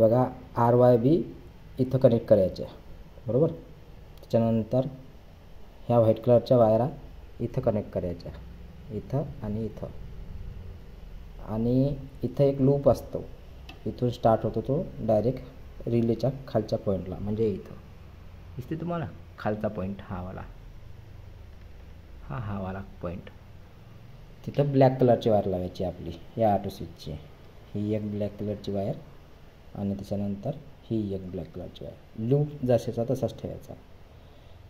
हे बघा RYB इथं कनेक्ट करायचे बरोबर. त्याच्यानंतर ह्या व्हाईट कलरच्या वायरा इथं कनेक्ट करायच्या, इथं आणि इथं. आणि इथं एक लूप असतो, इथून स्टार्ट होतो तो डायरेक्ट रिलेच्या खालच्या पॉईंटला, म्हणजे इथं दिसते तुम्हाला खालचा पॉईंट हा वाला पॉईंट. तिथं ब्लॅक कलरची वायर लावायची आपली या ऑटो स्विचची. ही एक ब्लॅक कलरची वायर आणि त्याच्यानंतर ही एक ब्लॅक कलरची वायर. लूप जसाचा तसाच ठेवायचा.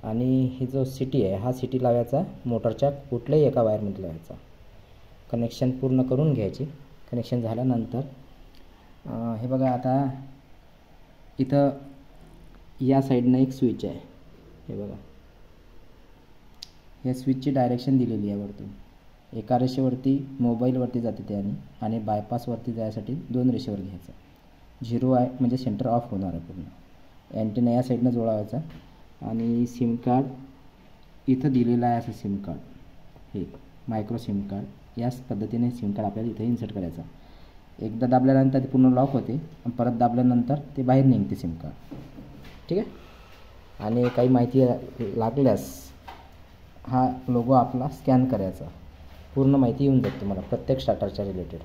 आणि ही जो सिटी आहे हा सिटी लावायचा मोटरच्या कुठल्याही एका वायरमध्ये लावायचा. कनेक्शन पूर्ण करून घ्यायची. कनेक्शन झाल्यानंतर हे बघा आता इथं या साईडनं एक स्विच आहे, हे बघा. या स्विचची डायरेक्शन दिलेली आहे वरतून. एका रेषेवरती मोबाईलवरती जाते त्याने आणि बायपासवरती जायसाठी 2 रेषेवर घ्यायचं. 0 आहे म्हणजे सेंटर ऑफ होणार आहे पूर्ण. अँटेना या साईडनं जोडायचा आणि सिम कार्ड इथं दिलेलं आहे असं सिम कार्ड, हे मायक्रो सिम कार्ड. याच पद्धतीने सिम कार्ड आपल्याला इथे इन्सर्ट करायचा. एकदा दाबल्यानंतर ते पूर्ण लॉक होते आणि परत दाबल्यानंतर ते बाहेर निघते सिम कार्ड. ठीक आहे. आणि काही माहिती लागल्यास हा लोगो आपला स्कॅन करायचा, पूर्ण माहिती येऊन जाते तुम्हाला प्रत्येक स्टार्टरच्या रिलेटेड.